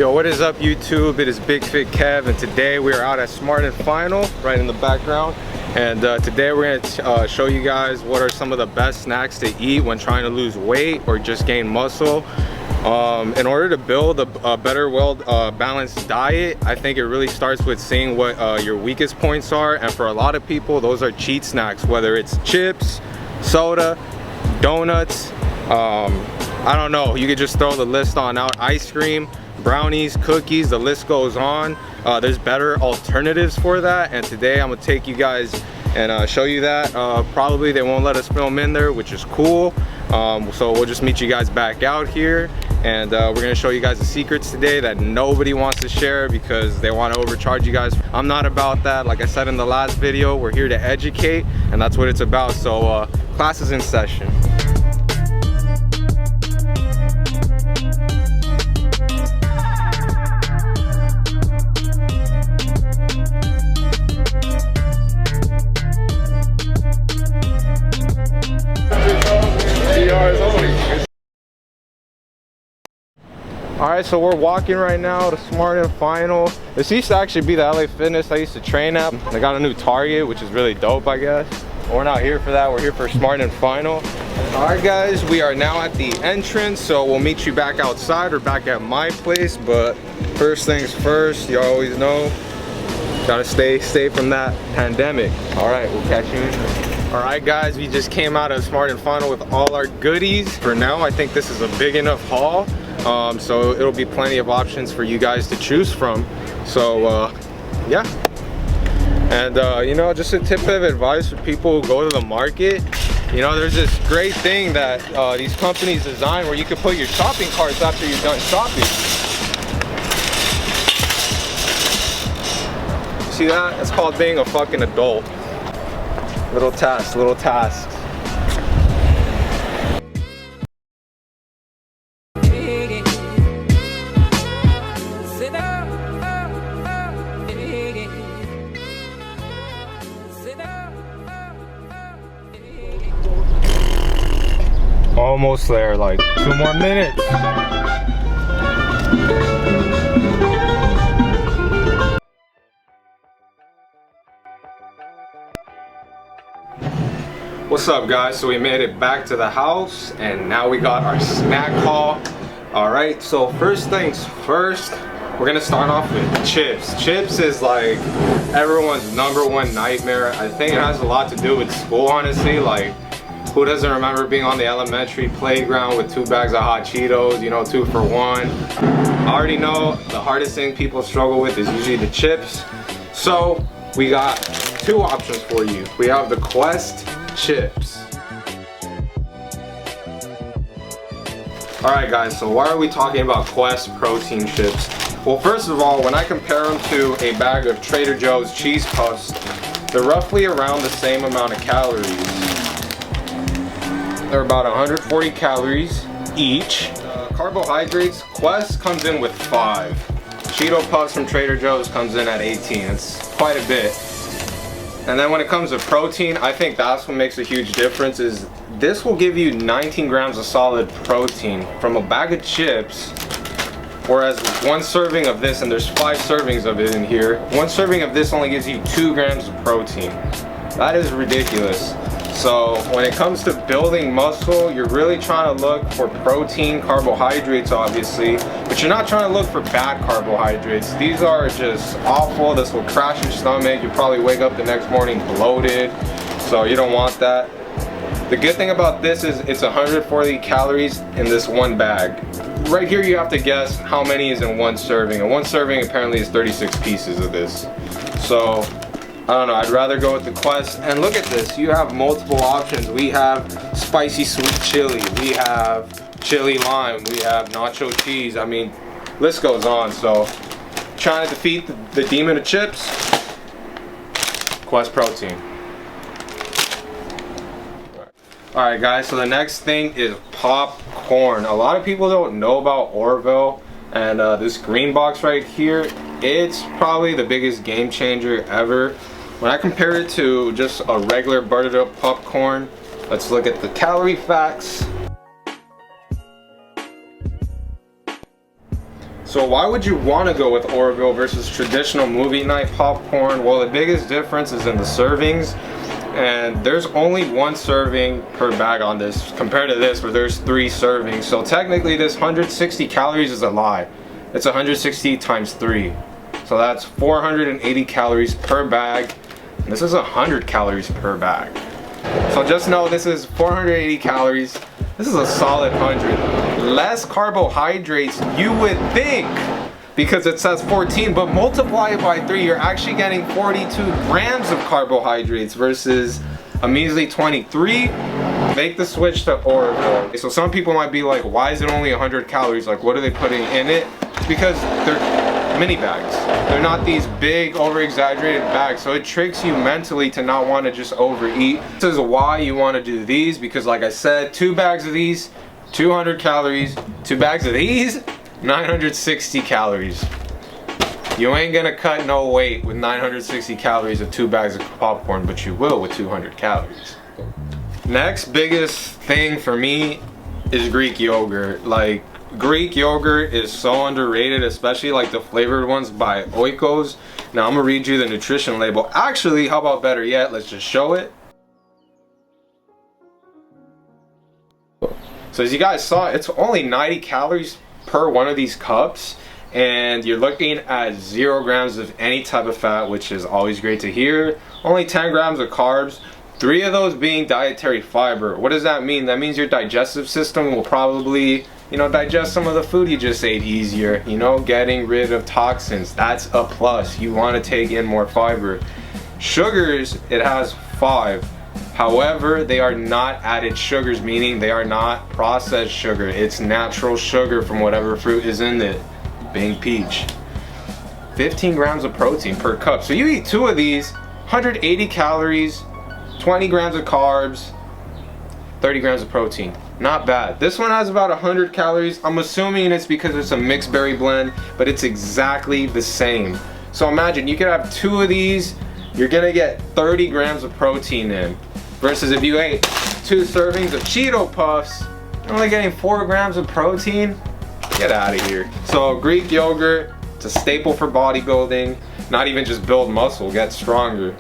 Yo, what is up YouTube? It is Big Fit Kev, and today we are out at Smart and Final, right in the background. And today we're gonna show you guys what are some of the best snacks to eat when trying to lose weight or just gain muscle. In order to build a better, balanced diet, I think it really starts with seeing what your weakest points are. And for a lot of people, those are cheat snacks, whether it's chips, soda, donuts, I don't know, you could just throw the list on out, ice cream, brownies, cookies, the list goes on. There's better alternatives for that, and today I'm gonna take you guys and show you that. Probably they won't let us film in there, which is cool. So we'll just meet you guys back out here, and we're gonna show you guys the secrets today that nobody wants to share because they want to overcharge you guys. I'm not about that. Like I said in the last video, we're here to educate, and that's what it's about. So class is in session. Alright, so we're walking right now to Smart and Final. This used to actually be the LA Fitness I used to train at. They got a new Target, which is really dope, I guess. But we're not here for that, we're here for Smart and Final. Alright guys, we are now at the entrance, so we'll meet you back outside or back at my place. But first things first, you always know, gotta stay from that pandemic. Alright, we'll catch you in there. Alright guys, we just came out of Smart and Final with all our goodies. For now, I think this is a big enough haul. So it'll be plenty of options for you guys to choose from. So yeah. And you know, just a tip of advice for people who go to the market. You know, there's this great thing that these companies design where you can put your shopping carts after you're done shopping. See that? That's called being a fucking adult. Little tasks, little tasks. Almost there, like 2 more minutes. What's up guys? So we made it back to the house and now we got our snack haul. Alright, so first things first, we're gonna start off with chips. Chips is like everyone's #1 nightmare. I think it has a lot to do with school, honestly. Like, who doesn't remember being on the elementary playground with 2 bags of hot Cheetos, you know, 2 for 1? I already know the hardest thing people struggle with is usually the chips. So we got 2 options for you. We have the Quest chips. Alright guys, so why are we talking about Quest protein chips? Well, first of all, when I compare them to a bag of Trader Joe's cheese puffs, they're roughly around the same amount of calories. They're about 140 calories each. Carbohydrates, Quest comes in with 5. Cheeto Puffs from Trader Joe's comes in at 18. It's quite a bit. And then when it comes to protein, I think that's what makes a huge difference. Is this will give you 19 grams of solid protein from a bag of chips, whereas 1 serving of this, and there's 5 servings of it in here, 1 serving of this only gives you 2 grams of protein. That is ridiculous. So when it comes to building muscle, you're really trying to look for protein, carbohydrates obviously, but you're not trying to look for bad carbohydrates. These are just awful. This will crash your stomach. You'll probably wake up the next morning bloated, so you don't want that. The good thing about this is it's 140 calories in this 1 bag. Right here you have to guess how many is in 1 serving, and 1 serving apparently is 36 pieces of this. So I don't know, I'd rather go with the Quest. And look at this, you have multiple options. We have spicy sweet chili, we have chili lime, we have nacho cheese. I mean, list goes on. So trying to defeat the demon of chips, Quest protein. Alright guys, so the next thing is popcorn. A lot of people don't know about Orville, and this green box right here, it's probably the biggest game changer ever. When I compare it to just a regular buttered up popcorn, let's look at the calorie facts. So why would you want to go with Orville versus traditional movie night popcorn? Well, the biggest difference is in the servings, and there's only one serving per bag on this compared to this where there's 3 servings. So technically this 160 calories is a lie. It's 160 times 3. So that's 480 calories per bag. And this is 100 calories per bag. So just know this is 480 calories. This is a solid 100. Less carbohydrates, you would think, because it says 14, but multiply it by 3, you're actually getting 42 grams of carbohydrates versus a measly 23. Make the switch to Orville. So some people might be like, why is it only 100 calories? Like, what are they putting in it? It's because they're mini bags. They're not these big over-exaggerated bags, so it tricks you mentally to not want to just overeat. This is why you want to do these, because like I said, 2 bags of these, 200 calories. 2 bags of these, 960 calories. You ain't gonna cut no weight with 960 calories of 2 bags of popcorn, but you will with 200 calories. Next biggest thing for me is Greek yogurt. Like, Greek yogurt is so underrated, especially like the flavored ones by Oikos. Now I'm gonna read you the nutrition label. Actually, how about better yet, let's just show it. So as you guys saw, it's only 90 calories per one of these cups, and you're looking at 0 grams of any type of fat, which is always great to hear. Only 10 grams of carbs, 3 of those being dietary fiber. What does that mean? That means your digestive system will probably, you know, digest some of the food you just ate easier, you know, getting rid of toxins. That's a plus. You want to take in more fiber. Sugars, it has 5. However, they are not added sugars, meaning they are not processed sugar. It's natural sugar from whatever fruit is in it, being peach. 15 grams of protein per cup. So you eat 2 of these, 180 calories, 20 grams of carbs, 30 grams of protein. Not bad. This one has about 100 calories. I'm assuming it's because it's a mixed berry blend, but it's exactly the same. So imagine you could have 2 of these, you're gonna get 30 grams of protein in. Versus if you ate 2 servings of Cheeto Puffs, you're only getting 4 grams of protein. Get out of here. So Greek yogurt, it's a staple for bodybuilding. Not even just build muscle, get stronger.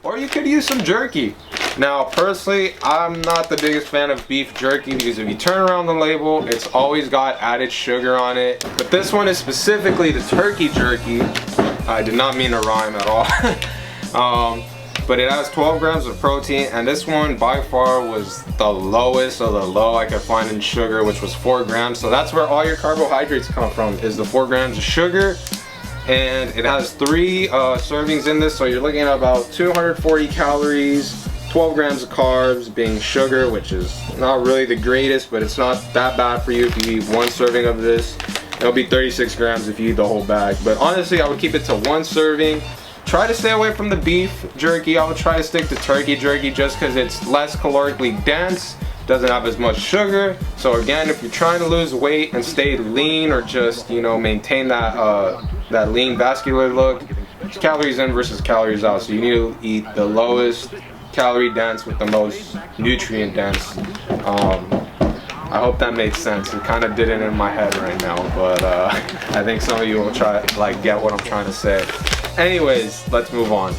Or you could use some jerky. Now personally, I'm not the biggest fan of beef jerky because if you turn around the label, it's always got added sugar on it. But this one is specifically the turkey jerky. I did not mean to rhyme at all. But it has 12 grams of protein, and this one by far was the lowest of the low I could find in sugar, which was 4 grams. So that's where all your carbohydrates come from, is the 4 grams of sugar. And it has 3 servings in this, so you're looking at about 240 calories, 12 grams of carbs being sugar, which is not really the greatest, but it's not that bad for you if you eat 1 serving of this. It'll be 36 grams if you eat the whole bag. But honestly, I would keep it to 1 serving. Try to stay away from the beef jerky. I would try to stick to turkey jerky just because it's less calorically dense, doesn't have as much sugar. So again, if you're trying to lose weight and stay lean, or just, you know, maintain that lean vascular look, it's calories in versus calories out. So you need to eat the lowest calorie dense with the most nutrient dense. I hope that made sense. It kind of didn't in my head right now, but I think some of you will try like get what I'm trying to say. Anyways, let's move on.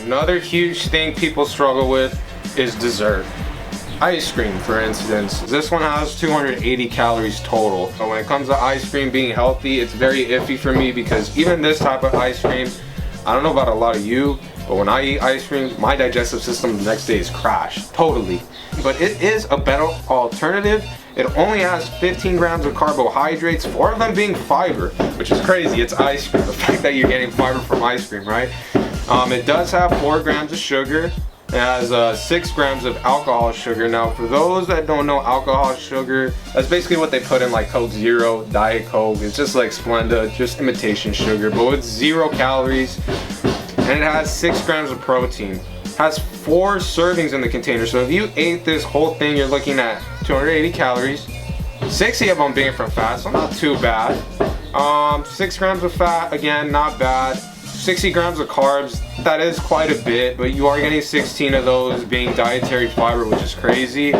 Another huge thing people struggle with is dessert. Ice cream, for instance. This one has 280 calories total. So when it comes to ice cream being healthy, it's very iffy for me because even this type of ice cream, I don't know about a lot of you, but when I eat ice cream, my digestive system the next day is crashed, totally. But it is a better alternative. It only has 15 grams of carbohydrates, 4 of them being fiber, which is crazy. It's ice cream. The fact that you're getting fiber from ice cream, right? It does have 4 grams of sugar. It has 6 grams of alcohol sugar. Now, for those that don't know alcohol sugar, that's basically what they put in like Coke Zero, Diet Coke. It's just like Splenda, just imitation sugar, but with 0 calories. And it has 6 grams of protein. Has 4 servings in the container. So if you ate this whole thing, you're looking at 280 calories, 60 of them being from fat, so not too bad. 6 grams of fat, again, not bad. 60 grams of carbs, that is quite a bit, but you are getting 16 of those being dietary fiber, which is crazy.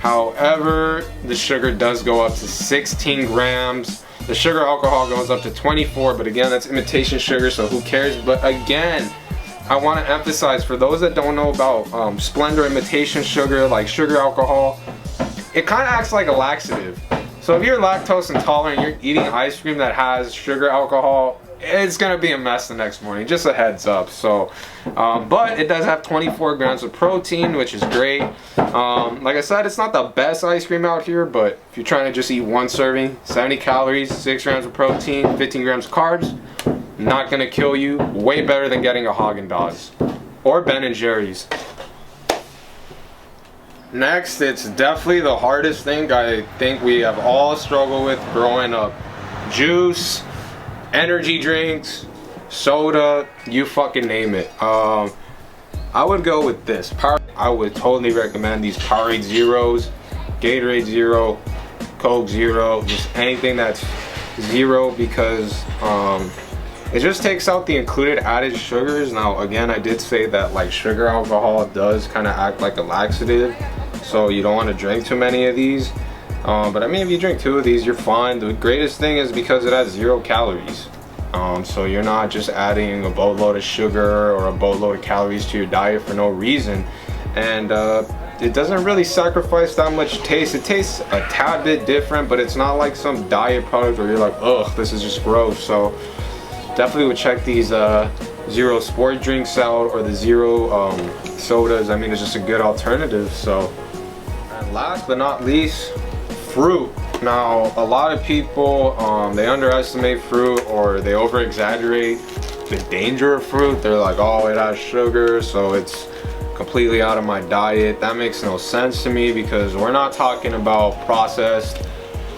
However, the sugar does go up to 16 grams. The sugar alcohol goes up to 24, but again, that's imitation sugar, so who cares? But again, I want to emphasize, for those that don't know about Splendor imitation sugar, like sugar alcohol, it kind of acts like a laxative. So if you're lactose intolerant, you're eating ice cream that has sugar alcohol, it's gonna be a mess the next morning, just a heads up. So but it does have 24 grams of protein, which is great. Like I said, it's not the best ice cream out here, but if you're trying to just eat one serving, 70 calories, 6 grams of protein, 15 grams of carbs, not gonna kill you. Way better than getting a Haagen-Dazs or Ben & Jerry's. Next, it's definitely the hardest thing I think we have all struggled with growing up. Juice, energy drinks, soda, you fucking name it. I would go with this. I would totally recommend these Powerade Zeros, Gatorade Zero, Coke Zero, just anything that's zero, because it just takes out the included added sugars. Now again, I did say that like sugar alcohol does kind of act like a laxative, so you don't want to drink too many of these. But I mean, if you drink 2 of these, you're fine. The greatest thing is because it has 0 calories. So you're not just adding a boatload of sugar or a boatload of calories to your diet for no reason. And it doesn't really sacrifice that much taste. It tastes a tad bit different, but it's not like some diet product where you're like, ugh, this is just gross. So definitely would check these Zero sport drinks out, or the Zero sodas. I mean, it's just a good alternative. So, and last but not least, fruit. Now, a lot of people, they underestimate fruit, or they over exaggerate the danger of fruit. They're like, oh, it has sugar, so it's completely out of my diet. That makes no sense to me, because we're not talking about processed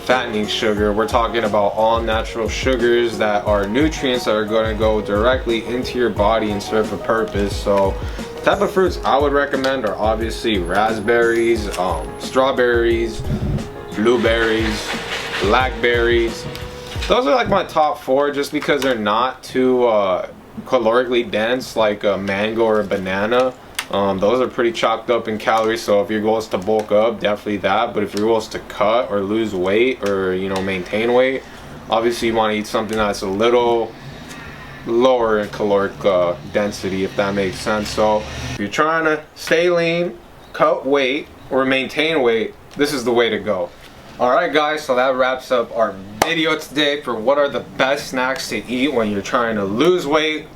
fattening sugar. We're talking about all natural sugars that are nutrients that are going to go directly into your body and serve a purpose. So the type of fruits I would recommend are obviously raspberries, strawberries, blueberries, blackberries. Those are like my top 4, just because they're not too calorically dense like a mango or a banana. Those are pretty chopped up in calories, so if your goal is to bulk up, definitely that. But if your goal is to cut or lose weight, or maintain weight, obviously you want to eat something that's a little lower in caloric density, if that makes sense. So if you're trying to stay lean, cut weight, or maintain weight, this is the way to go. Alright guys, so that wraps up our video today for what are the best snacks to eat when you're trying to lose weight,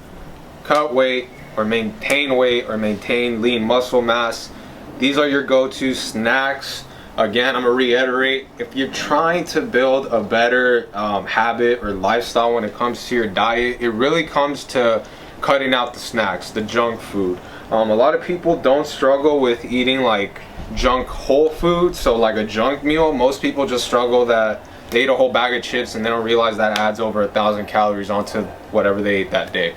cut weight, or maintain weight, or maintain lean muscle mass. These are your go-to snacks. Again, I'm gonna reiterate, if you're trying to build a better habit or lifestyle when it comes to your diet, it really comes to cutting out the snacks, the junk food. A lot of people don't struggle with eating like junk whole food, so like a junk meal. Most people just struggle that they ate a whole bag of chips and they don't realize that adds over 1,000 calories onto whatever they ate that day.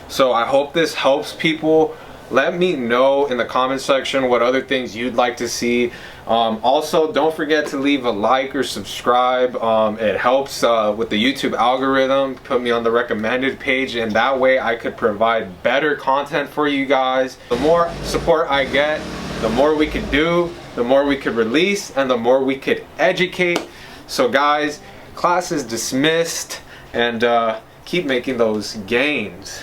So I hope this helps people. Let me know in the comment section what other things you'd like to see. Also, don't forget to leave a like or subscribe. It helps with the YouTube algorithm, put me on the recommended page, and that way I could provide better content for you guys. The more support I get, the more we could do, the more we could release, and the more we could educate. So guys, class is dismissed, and keep making those gains.